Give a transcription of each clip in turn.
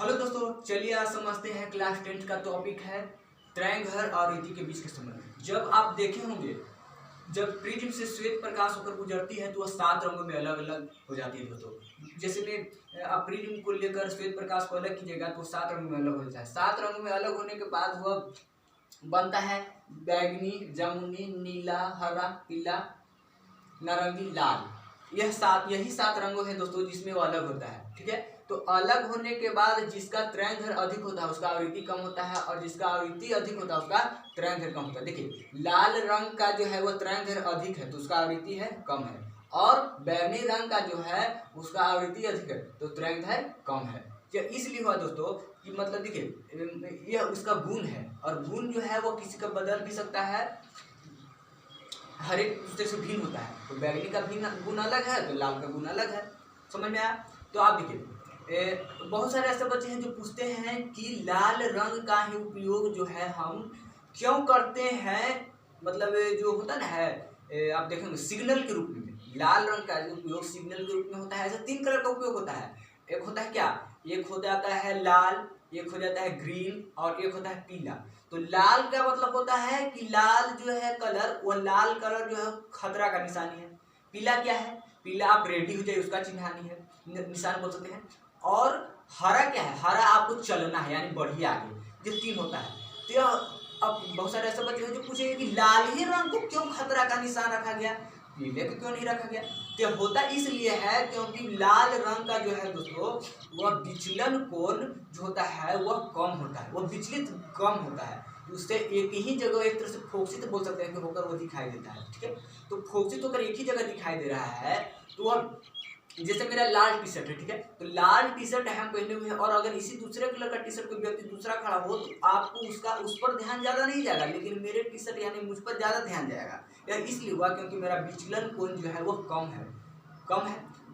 Hello दोस्तों, चलिए आज समझते हैं क्लास 10 का टॉपिक है तरंग और रिति के बीच के संबंध। जब आप देखे होंगे, जब प्रिज्म से श्वेत प्रकाश होकर गुजरती है तो वह 7 रंगों में अलग अलग हो जाती है दोस्तों। जैसे में आप प्रिज्म को लेकर श्वेत प्रकाश को अलग कीजिएगा तो 7 रंगों में अलग हो जाता है। 7 रंगों में अलग होने के बाद वह बनता है बैगनी, जामुनी, नीला, हरा, पीला, नारंगी, लाल। यही 7 रंगों है दोस्तों जिसमें वो अलग होता है। ठीक है, तो अलग होने के बाद जिसका तरंग अधिक होता है उसका आवृत्ति कम होता है, और जिसका आवृत्ति अधिक होता है उसका तरंग कम होता है। देखिए, लाल रंग का जो है वो तरंग अधिक है तो उसका आवृत्ति है कम है, और बैगनी रंग का जो है उसका आवृत्ति अधिक है तो तरंग कम है। इसलिए हुआ दोस्तों कि मतलब देखिए यह उसका गुण है, और गुण जो है वो किसी का बदल भी सकता है, हर एक दूसरे से भिन्न होता है। तो बैगनी का भिन्न गुण अलग है तो लाल का गुण अलग है। समझ में आया? तो आप देखिए बहुत सारे ऐसे बच्चे हैं जो पूछते हैं कि लाल रंग का ही उपयोग जो है हम क्यों करते हैं, मतलब जो होता ना है आप देखेंगे सिग्नल के रूप में लाल रंग का उपयोग सिग्नल के रूप में होता है। ऐसे 3 कलर का उपयोग होता है। एक होता है क्या, एक हो जाता है लाल, एक हो जाता है ग्रीन, और एक होता है पीला। तो लाल का मतलब होता है कि लाल जो है कलर, वो लाल कलर जो है खतरा का निशानी है। पीला क्या है, पीला आप रेडी हो जाए उसका चिन्हानी है, निशान बोल सकते हैं। और हरा क्या है, हरा आपको चलना है यानी बढ़िया आगे। ये 3 होता है। तो अब बहुत सारे ऐसे बच्चे हैं जो पूछेंगे कि लाल ही रंग को क्यों खतरा का निशान रखा गया, पीले को क्यों नहीं रखा गया? तो होता इसलिए है क्योंकि लाल रंग का जो है दोस्तों वह विचलन कोण जो होता है वह कम होता है, वह विचलित कम होता है। उससे एक ही जगह एक तरह से फोकसित बोल सकते हैं कि होकर वो दिखाई देता है। ठीक है, तो फोकसित होकर एक ही जगह दिखाई दे रहा है। तो वह जैसे मेरा लाल टी शर्ट है, ठीक है, तो लाल टी शर्ट हम पहने हुए हैं, और अगर इसी दूसरे कलर का टी शर्ट कोई व्यक्ति दूसरा खड़ा हो तो आपको उस पर ध्यान ज़्यादा नहीं जाएगा, लेकिन मेरे टी शर्ट यानी मुझ पर ज़्यादा ध्यान जाएगा। यह इसलिए हुआ क्योंकि मेरा विचलन कोण जो है वो कम है,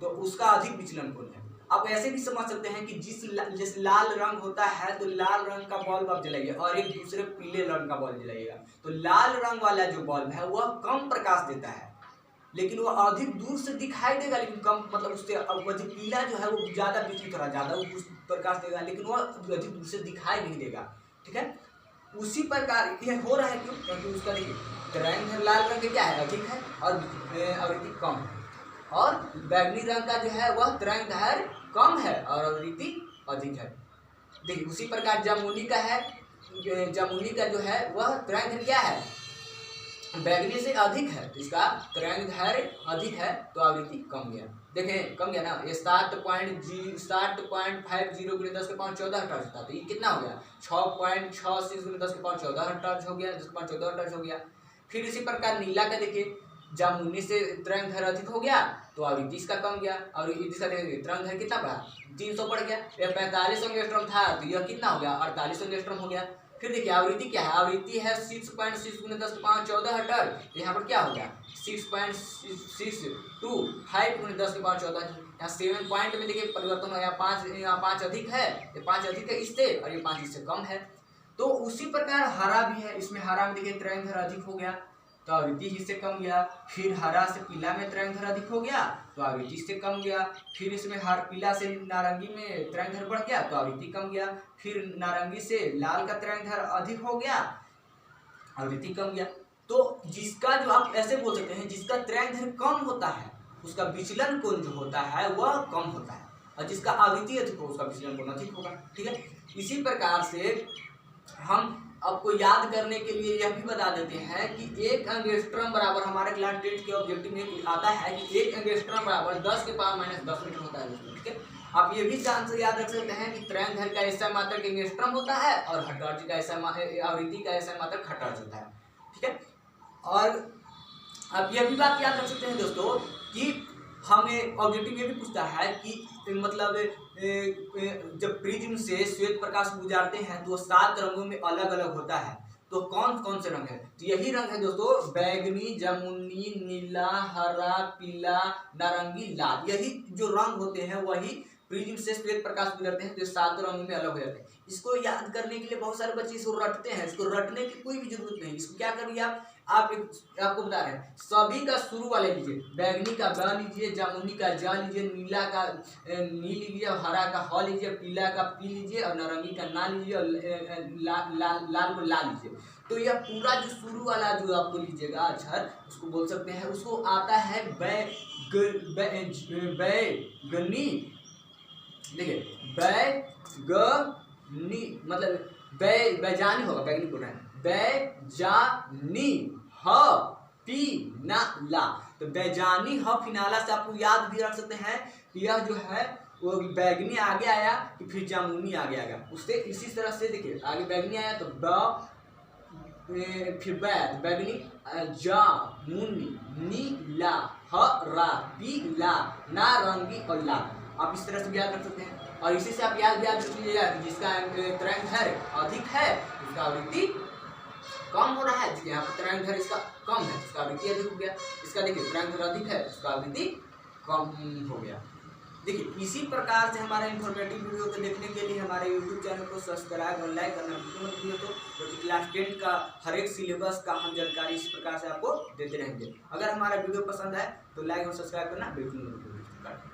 तो उसका अधिक विचलन कोण है। आप ऐसे भी समझ सकते हैं कि जैसे लाल रंग होता है तो लाल रंग का बल्ब आप जलाइए और एक दूसरे पीले रंग का बल्ब जलाइएगा, तो लाल रंग वाला जो बल्ब है वह कम प्रकाश देता है, लेकिन वो अधिक दूर से दिखाई देगा, लेकिन कम, मतलब उससे जो पीला जो है वो ज़्यादा बिजली थोड़ा ज़्यादा प्रकाश देगा, लेकिन वो अधिक दूर से दिखाई नहीं देगा। ठीक है, उसी प्रकार यह हो रहा है क्यों, क्योंकि उसका देखिए तरंग लाल रंग क्या है अधिक है और आवृत्ति कम है, और बैगनी रंग का जो है वह तरंग कम है और आवृत्ति अधिक है। देखिए उसी प्रकार जामुनी का है, जामुनी का जो है वह तरंग क्या है बैगनी से अधिक है, तो इसका तरंग अधिक है तो आवृत्ति कम गया। देखें कम गया ना, ये 7.50 गुणे 10 के पावर 14 हर्ट्ज था, तो ये कितना हो गया 6.86 गुणे 10 के पावर 14 हर्ट्ज हो गया, 10.14 हर्ट्ज हो गया। फिर इसी प्रकार नीला का देखिए, जामुनी से तरंग अधिक हो गया तो आवृत्ति इसका कम गया, और इसका देखिए तरंग कितना बढ़ा 300 बढ़ गया। यह 45 एंगस्ट्रॉम था तो यह कितना हो गया 48 एंगस्ट्रॉम हो गया। फिर देखिए आवृत्ति क्या है, आवृत्ति है 6.6 गुणे 10 के पावर 14 हर्ट्ज, यहाँ पर क्या हो गया 6.625 गुणे 10 के पावर 14। यहाँ 7 पॉइंट में देखिए परिवर्तन हो, यहाँ 5 अधिक है, ये 5 अधिक है इससे, और ये 5 इससे कम है। तो उसी प्रकार हरा भी है, इसमें हरा में देखिए तरंग अधिक हो गया तो आवृत्ति इससे कम गया। फिर हरा से पीला में तरंग अधिक हो गया तो आवृत्ति इससे कम गया। फिर इसमें पीला से नारंगी में तरंग बढ़ गया तो आवृत्ति कम गया। फिर नारंगी से लाल का तरंग अधिक हो गया, आवृत्ति कम गया। तो जिसका जो आप ऐसे बोल सकते हैं जिसका तरंग कम होता है उसका विचलन कोण जो होता है वह कम होता है, और जिसका आवृत्ति अधिक हो उसका विचलन कोण अधिक होगा। ठीक है, इसी प्रकार से हम आपको याद करने के लिए यह भी बता देते हैं कि 1 एंगस्ट्रॉम बराबर हमारे क्लास 10 के ऑब्जेक्टिव में आता है कि 1 एंगस्ट्रॉम बराबर 10 के पावर -10 मीटर होता है। ठीक है, आप ये भी ध्यान से याद रख सकते हैं कि तरंग का ऐसा मात्रक एंगस्ट्रॉम होता है और हर्ट्ज का ऐसा आवृत्ति का ऐसा मात्रक हर्ट्ज होता है। ठीक है, और आप यह भी बात याद रख सकते हैं दोस्तों कि हमें ऑब्जेक्टिव ये भी पूछता है कि मतलब जब प्रिज्म से श्वेत प्रकाश गुजारते हैं तो 7 रंगों में अलग अलग होता है, तो कौन कौन से रंग है? तो यही रंग है दोस्तों बैगनी, जामुनी, नीला, हरा, पीला, नारंगी, लाल। यही जो रंग होते हैं वही प्रिज्म से श्वेत प्रकाश गुजरते हैं तो 7 रंगों में अलग हो जाते हैं। इसको याद करने के लिए बहुत सारे बच्चे इसको रटते हैं, इसको रटने की कोई भी जरूरत नहीं। इसको क्या करिए आपको बता रहे हैं, सभी का शुरू वाले लीजिए, बैगनी का ब लीजिए, जामुनी का जा लीजिए, नीला का नी लीजिए, और हरा का ह लीजिए, पीला का पी लीजिए, और नारंगी का ना लीजिए, और लाल को ला लीजिए। तो यह पूरा जो शुरू वाला जो आपको लीजिएगा अक्षर, उसको बोल सकते हैं, उसको आता है बैगनी। देखिए बैगनी मतलब बैजानी होगा, बैगनी बोल रहे हैं, बैजानी ह फिनाला। तो बैजानी ह फिनाला से आपको याद भी रख सकते हैं कि यह जो है वो बैगनी आगे आया कि फिर जामुनी आगे आएगा, उससे इसी तरह से देखिए आगे बैगनी आया तो फिर बैगनी, जामुनी, नीला, हरा, पीला, नारंगी और लाल। आप इस तरह से याद रख सकते हैं। और इसी से आप याद रख लीजिएगा कि जिसका तरंग धैर्य अधिक है उसका आवृत्ति कम हो रहा है, जिसके यहाँ पर तरंग धैर्य इसका कम है उसका आवृत्ति अधिक हो गया। इसका देखिए तरंग धैर्य अधिक है उसका आवृत्ति कम हो गया। देखिए इसी प्रकार से हमारे इन्फॉर्मेटिव वीडियो को देखने के लिए हमारे यूट्यूब चैनल को सब्सक्राइब और लाइक करना बिल्कुल मत भूलिए। तो क्योंकि क्लास 10 का हर एक सिलेबस का हम जानकारी इस प्रकार से आपको देते रहेंगे। अगर हमारा वीडियो पसंद आए तो लाइक और सब्सक्राइब करना बिल्कुल मत भूलिए।